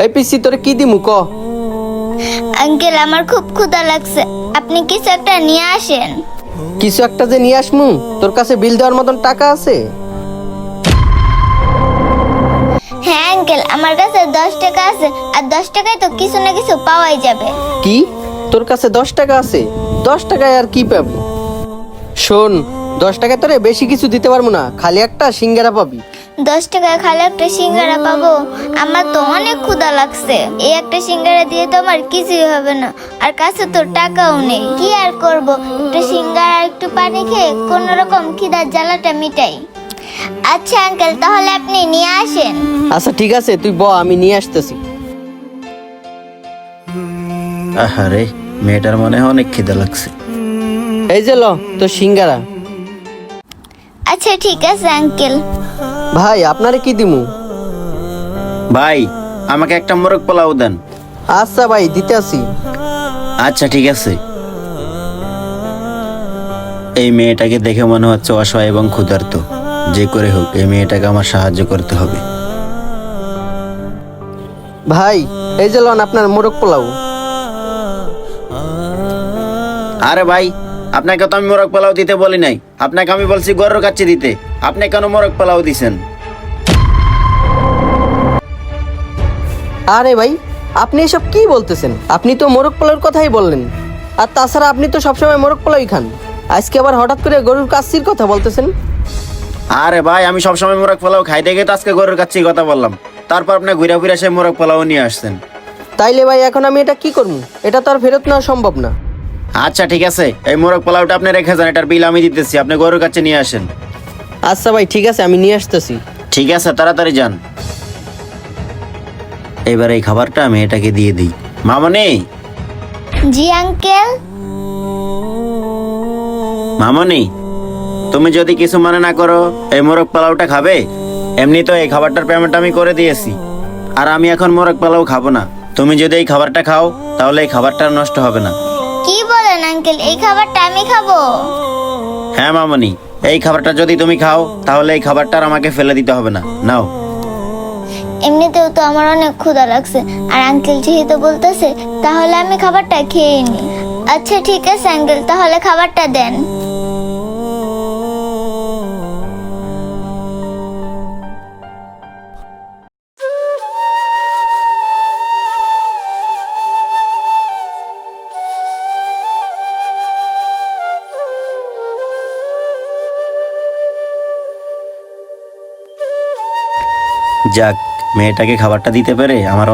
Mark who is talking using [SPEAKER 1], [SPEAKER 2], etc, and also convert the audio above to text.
[SPEAKER 1] এই পিসি তোরে কি দিমু ক?
[SPEAKER 2] আঙ্কেল আমার খুব ক্ষুধা লাগছে, আপনি কিছু একটা নিয়ে আসেন।
[SPEAKER 1] কিছু একটা যে নিয়ে আসমু, তোর কাছে বিল দেওয়ার মতন টাকা আছে?
[SPEAKER 2] হ্যাঁ আঙ্কেল, আমার কাছে 10 টাকা আছে, আর 10 টাকায় তো কিছু না কিছু পাওয়াই যাবে।
[SPEAKER 1] কি, তোর কাছে 10 টাকা আছে? 10 টাকায় আর কি পাবি? শোন, 10 টাকায় তোরে বেশি কিছু দিতে পারবো না, খালি একটা সিঙ্গারা পাবি।
[SPEAKER 2] 10 টাকায় খালি একটা সিঙ্গারা পাবো? আমার তো অনেক ক্ষুধা লাগছে, এই একটা সিঙ্গারা দিয়ে তো আমার কিছুই হবে না, আর কাছে তো টাকাও নেই। কি আর করব, একটু সিঙ্গারা আর একটু পানি খেয়ে কোন রকম খিদার জ্বালাটা মিটাই। আচ্ছা আঙ্কেল, তাহলে আপনি নিয়ে আসেন।
[SPEAKER 1] আচ্ছা ঠিক আছে, তুই ব, আমি নিয়ে আসতেছি।
[SPEAKER 3] আহারে, মেয়েটার মনে হয় অনেক খিদে লাগছে।
[SPEAKER 1] এই যে ল তোর সিঙ্গারা।
[SPEAKER 2] আচ্ছা ঠিক আছে আঙ্কেল।
[SPEAKER 1] ভাই আপনারে কি দিমু?
[SPEAKER 3] ভাই, আমাকে একটা মোরগ পোলাও দেন।
[SPEAKER 1] আচ্ছা ভাই, দিতে আসি।
[SPEAKER 3] আচ্ছা ঠিক আছে। এই মেয়েটাকে দেখে মনে হচ্ছে অসহায় এবং ক্ষুধার্ত। যে করে হোক এই মেয়েটাকে আমার সাহায্য করতে হবে।
[SPEAKER 1] ভাই, এই যে লন আপনার মোরগ পোলাও।
[SPEAKER 3] আরে ভাই, আপনাকে তো আমি মোরগ পোলাও দিতে বলি নাই, আপনাকে আমি বলছি গরুর কাচ্চি দিতে। আপনি কেন মোরগ পোলাও দিছেন?
[SPEAKER 1] আরে ভাই, আপনি এসব কি বলতেছেন? আপনি তো মোরগ পোলাওর কথাই বললেন, আর তাছাড়া আপনি তো সবসময় মোরগ পোলাওই খান, আজকে আবার হঠাৎ করে গরুর কাচ্চির কথা বলতেছেন।
[SPEAKER 3] আরে ভাই, আমি সবসময় মোরগ পোলাও খাই দেখে তো আজকে গরুর কাচ্চির কথা বললাম। তারপর আপনি ঘুরে ফিরে সে মোরগ পোলাও নিয়ে আসছেন।
[SPEAKER 1] তাইলে ভাই এখন আমি এটা কি করবো? এটা তো আর ফেরত নেওয়া সম্ভব না।
[SPEAKER 3] আচ্ছা ঠিক আছে, এই মোরগ পোলাওটা আপনি রেখে যান, এটার বিল আমি দিতেছি, আপনি গরুর কাছে নিয়ে আসেন।
[SPEAKER 1] আচ্ছা ভাই ঠিক আছে, আমি নিয়ে আসতেছি।
[SPEAKER 3] ঠিক আছে, তাড়াতাড়ি যান। এবার এই খাবারটা আমি এটাকে দিয়ে দিই। মামনি,
[SPEAKER 2] জি আঙ্কেল।
[SPEAKER 3] মামনি, তুমি যদি কিছু মনে না করো, এই মোরগ পোলাওটা খাবে? এমনি তো এই খাবারটার পেমেন্ট আমি করে দিয়েছি, আর আমি এখন মোরগ পোলাও খাবো না। তুমি যদি এই খাবারটা খাও তাহলে এই খাবারটা আর নষ্ট হবে না।
[SPEAKER 2] কি বলেন আঙ্কেল, এই খাবারটা আমি খাবো?
[SPEAKER 3] হ্যাঁ মামনি, এই খাবারটা যদি তুমি খাও তাহলে এই খাবারটা আর আমাকে ফেলে দিতে হবে না। নাও।
[SPEAKER 2] এমনিতেও তো আমার অনেক ক্ষুধা লাগছে, আর আঙ্কেল যেহেতু বলতেছে তাহলে আমি খাবারটা খেয়ে নি। আচ্ছা ঠিক আছে আঙ্কেল, তাহলে খাবারটা দেন।
[SPEAKER 3] যাক, মেয়েটাকে খাবারটা দিতে পেরে আমার